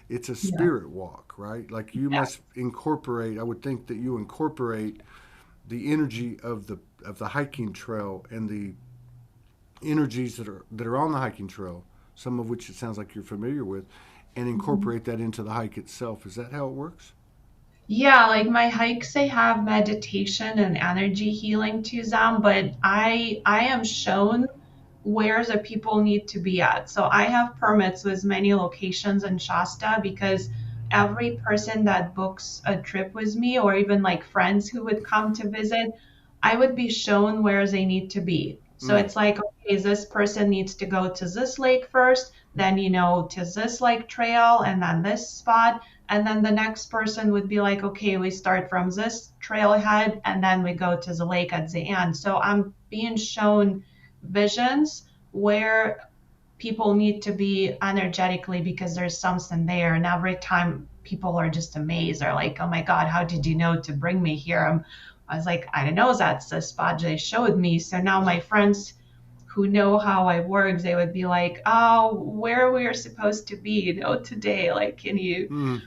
It's a Yeah. spirit walk, right? Like you Yeah. must incorporate. I would think that you incorporate the energy of the hiking trail and the energies that are on the hiking trail, some of which it sounds like you're familiar with, and Mhm. incorporate that into the hike itself. Is that how it works? Yeah, like my hikes, they have meditation and energy healing to them, but I am shown where the people need to be at. So I have permits with many locations in Shasta because every person that books a trip with me, or even like friends who would come to visit, I would be shown where they need to be. So Mm, it's like, okay, this person needs to go to this lake first, then, to this like trail and then this spot. And then the next person would be like, okay, we start from this trailhead and then we go to the lake at the end. So I'm being shown visions where people need to be energetically because there's something there. And every time people are just amazed, they're like, oh my God, how did you know to bring me here? I was like, I don't know, that's the spot they showed me. So now my friends who know how I work, they would be like, oh, where we are supposed to be, today. Like, can you, mm,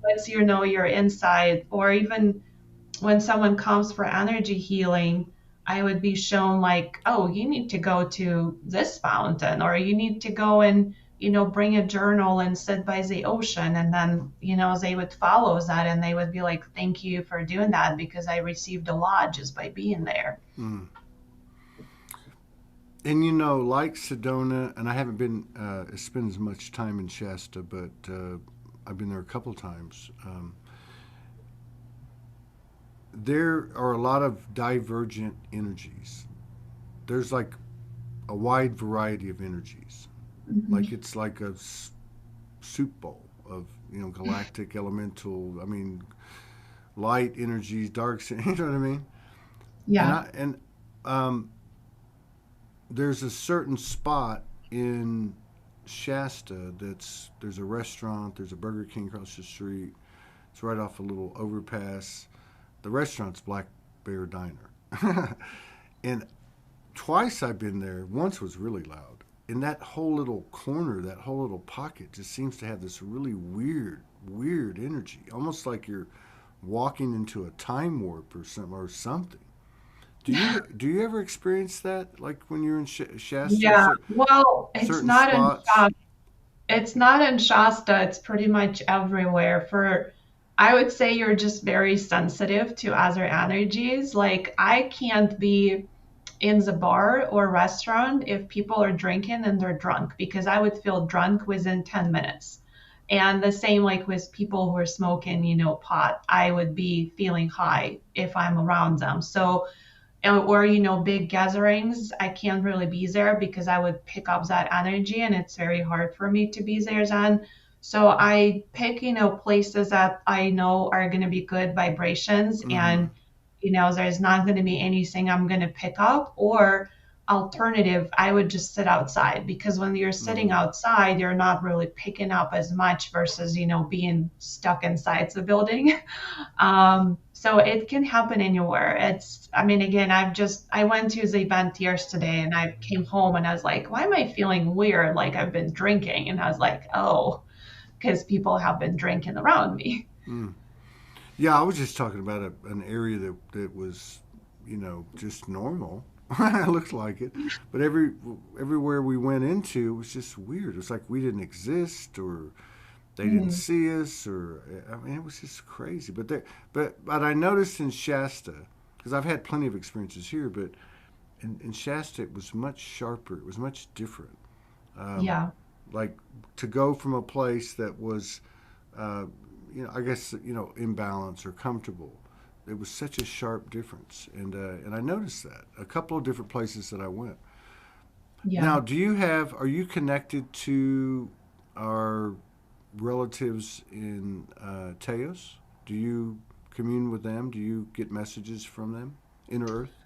once you know your inside, or even when someone comes for energy healing, I would be shown like, oh, you need to go to this fountain, or you need to go and, bring a journal and sit by the ocean. And then, they would follow that and they would be like, thank you for doing that because I received a lot just by being there. mm. And like Sedona, and I haven't been spent as much time in Shasta, but I've been there a couple times. There are a lot of divergent energies. There's like a wide variety of energies. Like Mhm. it's like a soup bowl of galactic, elemental. I mean, light energies, dark. You know what I mean? And Yeah. I and um, there's a certain spot in Shasta there's a restaurant, there's a Burger King across the street. It's right off a little overpass. The restaurant's Black Bear Diner. And twice I've been there. Once was really loud. And that whole little corner, that whole little pocket just seems to have this really weird energy. Almost like you're walking into a time warp or something. Do you ever experience that? Like when you're in Shasta, Yeah. Well, certain spots? It's not in Shasta. It's pretty much everywhere. I would say you're just very sensitive to other energies. Like I can't be in the bar or restaurant if people are drinking and they're drunk because I would feel drunk within 10 minutes. And the same like with people who are smoking, pot, I would be feeling high if I'm around them. So or big gatherings, I can't really be there because I would pick up that energy and it's very hard for me to be there then. So I pick places that I know are going to be good vibrations, Mm-hmm. and there's not going to be anything I'm going to pick up. Or alternative, I would just sit outside because when you're sitting Mm. outside you're not really picking up as much versus being stuck inside the building. So it can happen anywhere. I mean, again, I went to the event yesterday and I came home and I was like, why am I feeling weird? Like I've been drinking. And I was like, oh, because people have been drinking around me. Mm. Yeah, I was just talking about an area that was, just normal. It looked like it, but everywhere we went into it was just weird. It was like we didn't exist, or they didn't Mm, see us, or I mean, it was just crazy. But I noticed in Shasta, because I've had plenty of experiences here, but in Shasta it was much sharper. It was much different. Um, yeah. like to go from a place that was uh, I guess imbalance or comfortable. It was such a sharp difference, and I noticed that a couple of different places that I went. Now, Yeah. are you connected to our relatives in Teos? Do you commune with them? Do you get messages from them? Inner Earth?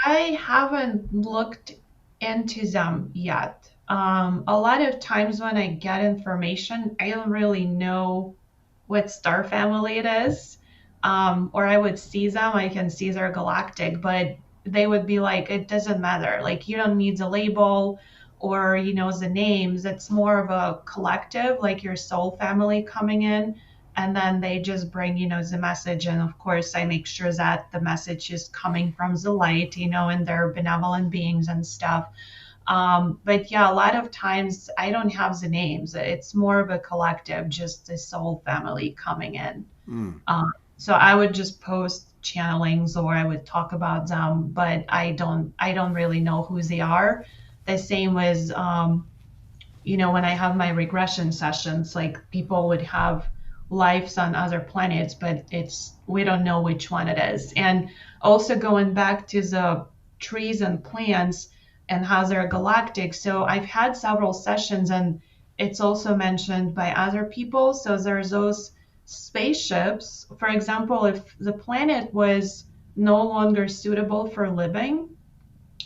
I haven't looked into them yet. A lot of times when I get information, I don't really know what star family it is. Or I would see them, I can see they're galactic, but they would be like, it doesn't matter. Like, you don't need the label or, the names. It's more of a collective, like your soul family coming in. And then they just bring, the message. And of course, I make sure that the message is coming from the light, and they're benevolent beings and stuff. But yeah, a lot of times I don't have the names. It's more of a collective, just the soul family coming in. Mm. Um, So I would just post channelings or I would talk about them, but I don't really know who they are. The same with when I have my regression sessions, like people would have lives on other planets, but we don't know which one it is. And also going back to the trees and plants and how they're galactic. So I've had several sessions and it's also mentioned by other people. So there's those spaceships. For example, if the planet was no longer suitable for living,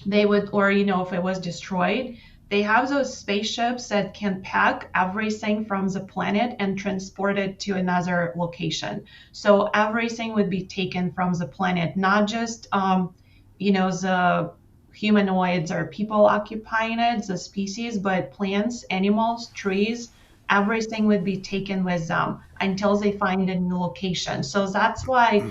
they would, or if it was destroyed, they have those spaceships that can pack everything from the planet and transport it to another location. So everything would be taken from the planet, not just the humanoids or people occupying it, the species, but plants, animals, trees. Everything would be taken with them until they find a new location. So that's why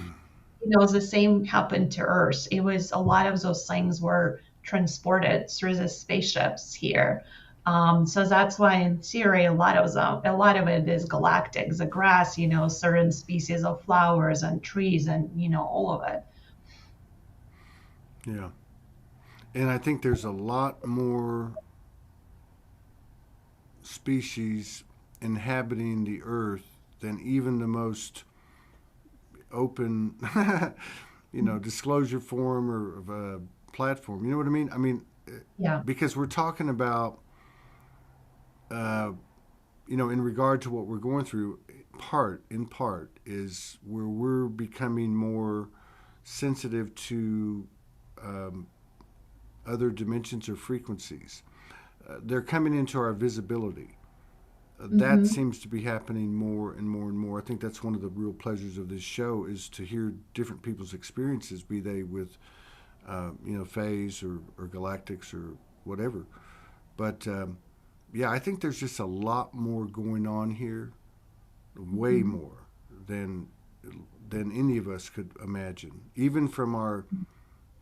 the same happened to Earth. It was a lot of those things were transported through the spaceships here. So that's why, in theory, a lot of it is galactic. The grass, certain species of flowers and trees, and all of it. Yeah. And I think there's a lot more species inhabiting the earth than even the most open, disclosure form or of a platform. You know what I mean? I mean, Yeah. because we're talking about, uh, in regard to what we're going through, in part, is where we're becoming more sensitive to um, other dimensions or frequencies. They're coming into our visibility. That Hmm. seems to be happening more and more and more. I think that's one of the real pleasures of this show is to hear different people's experiences, be they with phase or galactics or whatever. But yeah, I think there's just a lot more going on here, way Hmm. more than any of us could imagine, even from our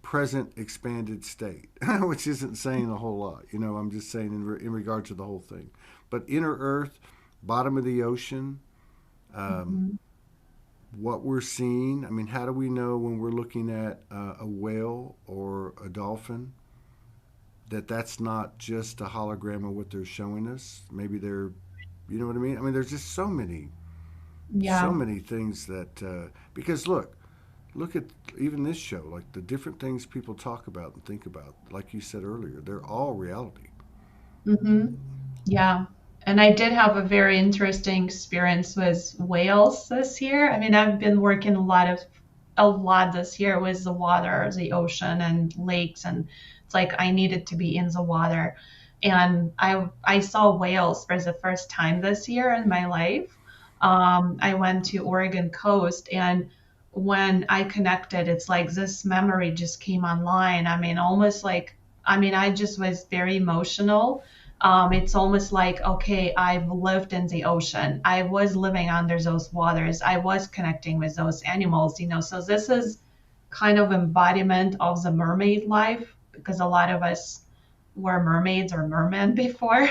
present expanded state, which isn't saying a whole lot. I'm just saying in regard to the whole thing. But inner Earth, bottom of the ocean, um, Hmm. what we're seeing. I mean, how do we know when we're looking at a whale or a dolphin that that's not just a hologram of what they're showing us? Maybe they're, you know what I mean? I mean, there's just so Yeah. many things that because look at even this show, like the different things people talk about and think about. Like you said earlier, they're all reality. Hmm. Yeah. And I did have a very interesting experience with whales this year. I mean, I've been working a lot this year with the water, the ocean and lakes, and it's like I needed to be in the water. And I saw whales for the first time this year in my life. I went to Oregon coast, and when I connected, it's like this memory just came online. I mean, almost like, I mean, I just was very emotional. It's almost like, okay, I've lived in the ocean. I was living under those waters. I was connecting with those animals. So this is kind of embodiment of the mermaid life because a lot of us were mermaids or mermen before.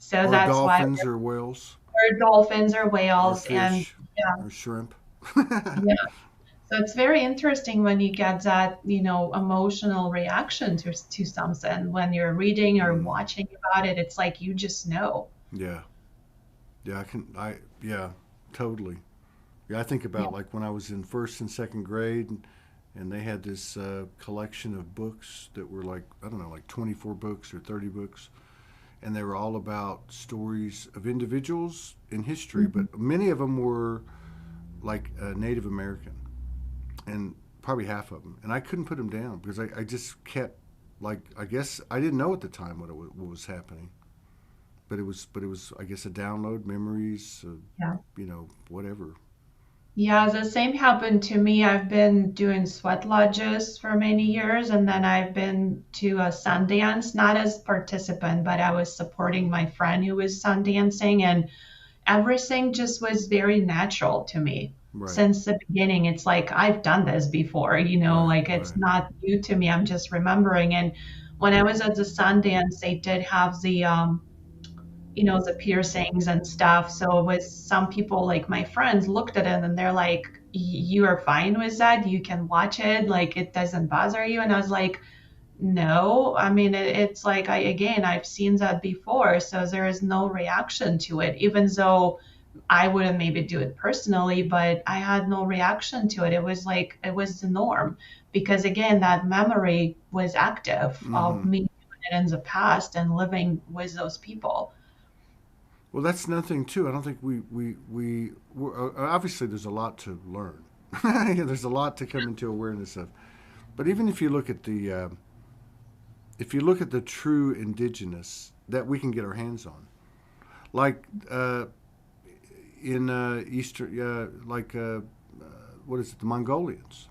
So Or that's why dolphins or whales we're dolphins or or whales. And fish yeah, or shrimp. yeah. So it's very interesting when you get that, emotional reaction to something when you're reading or Mm, watching about it. It's like you just know. yeah. Yeah, yeah, totally. Yeah, I think Yeah. about like when I was in first and second grade, and they had this collection of books that were like, I don't know, like 24 books or 30 books. And they were all about stories of individuals in history, Mhm. but many of them were like Native American, and probably half of them. And I couldn't put them down because I just kept, like, I guess I didn't know at the time what was happening. But it was I guess a download, memories, Yeah. whatever. Yeah, the same happened to me. I've been doing sweat lodges for many years, and then I've been to a Sundance, not as participant, but I was supporting my friend who was Sundancing, and everything just was very natural to me Right, since the beginning. It's like I've done this before, right, like it's right. not new to me. I'm just remembering. And when I was at the Sundance, they did have the piercings and stuff. So with some people, like my friends, looked at it and they're like, you are fine with that. You can watch it, like it doesn't bother you. And I was like, no, I mean, it's like, I've seen that before. So there is no reaction to it, even though I wouldn't maybe do it personally, but I had no reaction to it. It was like, it was the norm because again, that memory was active of Hmm. me doing it in the past and living with those people. Well, that's another thing too. I don't think obviously there's a lot to learn. Yeah, there's a lot to come into awareness of. But even if you look at the true indigenous that we can get our hands on, like in Eastern, what is it, the Mongolians,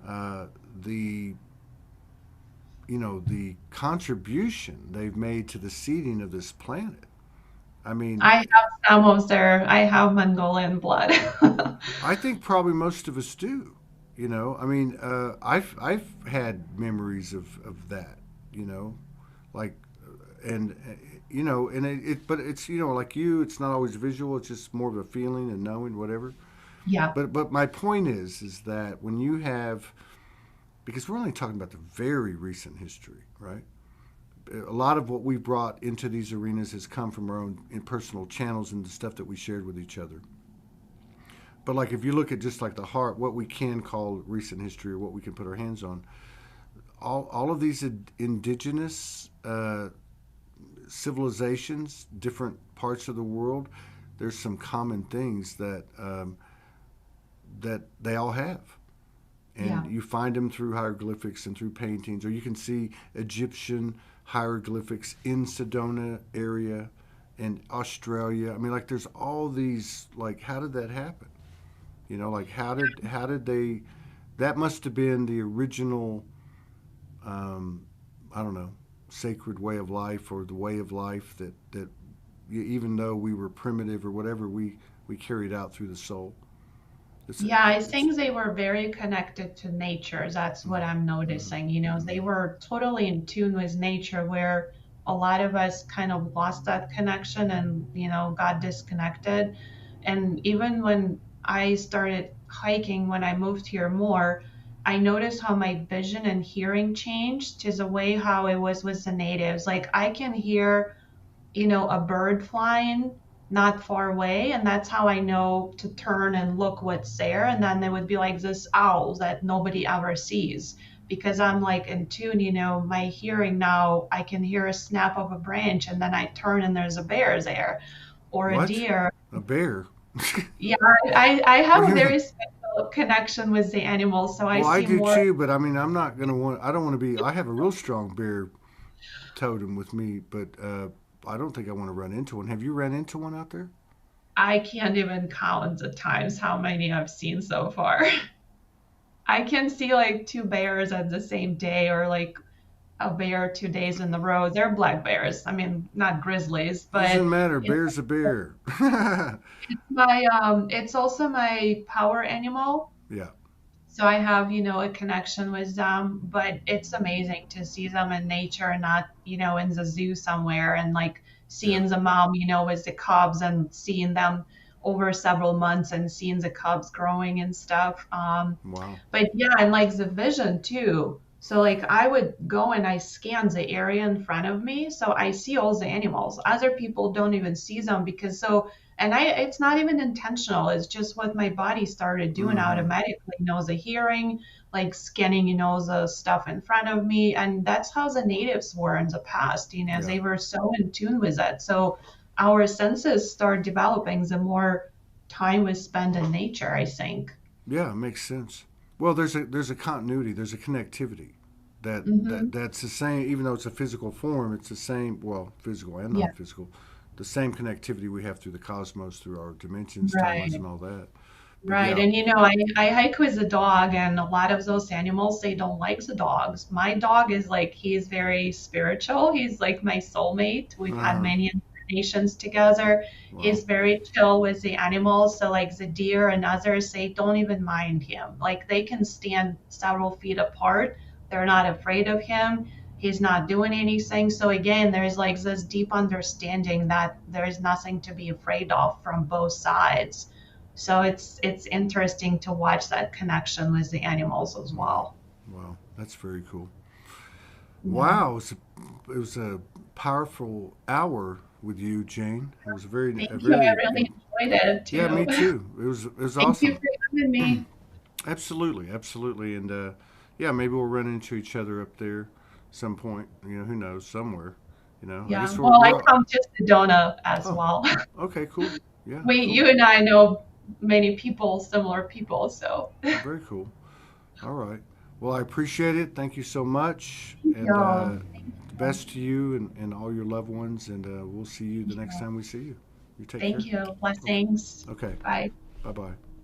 uh, the the contribution they've made to the seeding of this planet. I mean, I have some of their, I have Mongolian blood. I think probably most of us do. I mean, I've had memories of that. You know, like, and and but it's like you, it's not always visual. It's just more of a feeling and knowing whatever. Yeah. But my point is that when you have, because we're only talking about the very recent history, right? A lot of what we brought into these arenas has come from our own personal channels and the stuff that we shared with each other. But like if you look at just like the heart, what we can call recent history or what we can put our hands on, all of these indigenous civilizations, different parts of the world, there's some common things that they all have. And Yeah. you find them through hieroglyphics and through paintings, or you can see Egyptian hieroglyphics in Sedona area and Australia. I mean, like there's all these. Like, how did that happen? Like how did they? That must have been the original. I don't know, sacred way of life or the way of life that even though we were primitive or whatever, we carried out through the soul. It's Yeah, I it's. think they were very connected to nature. That's what I'm Mm-hmm, noticing. You know, mm-hmm. they were totally in tune with nature, where a lot of us kind of lost that connection and, got disconnected. And even when I started hiking, when I moved here more, I noticed how my vision and hearing changed to the way how it was with the natives. Like I can hear a bird flying not far away. And that's how I know to turn and look what's there. And then there would be like this owl that nobody ever sees because I'm like in tune, my hearing now, I can hear a snap of a branch and then I turn and there's a bear there or a What? deer. A bear? Yeah, I What do have a you mean? very special connection with the animals. So I Well, I see do more. too, but I mean, I'm not gonna want. I don't want to be. I have a real strong bear totem with me, but I don't think I want to run into one. Have you ran into one out there? I can't even count the times how many I've seen so far. I can see like two bears at the same day or like a bear 2 days in a row. They're black bears. I mean, not grizzlies, but Doesn't matter. it's Bear's a bear. Yeah. it's also my power animal. So I have, a connection with them, but it's amazing to see them in nature, not, in the zoo somewhere and like Yeah. seeing the mom, with the cubs and seeing them over several months and seeing the cubs growing and stuff. Wow. But yeah, and like the vision too. So like I would go and I scan the area in front of me, so I see all the animals. Other people don't even see them because and it's not even intentional. It's just what my body started doing Mm-hmm. automatically. The hearing, like scanning, the stuff in front of me, and that's how the natives were in the past. Yeah. They were so in tune with it. So our senses start developing the more time we spend in nature, I think. Yeah. It makes sense. Well, there's a continuity. There's a connectivity Hmm. that's the same. Even though it's a physical form, it's the same. Well, physical and non-physical. The same connectivity we have through the cosmos, through our dimensions, timelines, Right, and all that. But right. yeah. And I hike with a dog, and a lot of those animals, they don't like the dogs. My dog is like, he's very spiritual. He's like my soulmate. We've had Uh-huh. many incarnations together. Wow. He's very chill with the animals. So, like the deer and others, they don't even mind him. Like, they can stand several feet apart. They're not afraid of him. He's not doing anything. So, again, there's like this deep understanding that there's nothing to be afraid of from both sides. So it's interesting to watch that connection with the animals as Wow. well. Wow. That's very cool. Yeah. Wow. It was a powerful hour with you, Jane. It was Thank you. I really enjoyed it yeah, too. me too. It was Thank you awesome. for having me. Absolutely, absolutely. And yeah, maybe we'll run into each other up there some point. You know, who knows, somewhere. You know, I Yeah. guess Well, I we're come to Sedona as oh, well. okay, cool. Yeah, cool. You and I know many people, similar people. So, Very cool. All right. Well, I appreciate it. Thank you so much. And yeah. the best to you and all your loved ones. And we'll see you the next time we see you. You take Thank care. you. Okay. Blessings. Okay. Bye. Bye bye.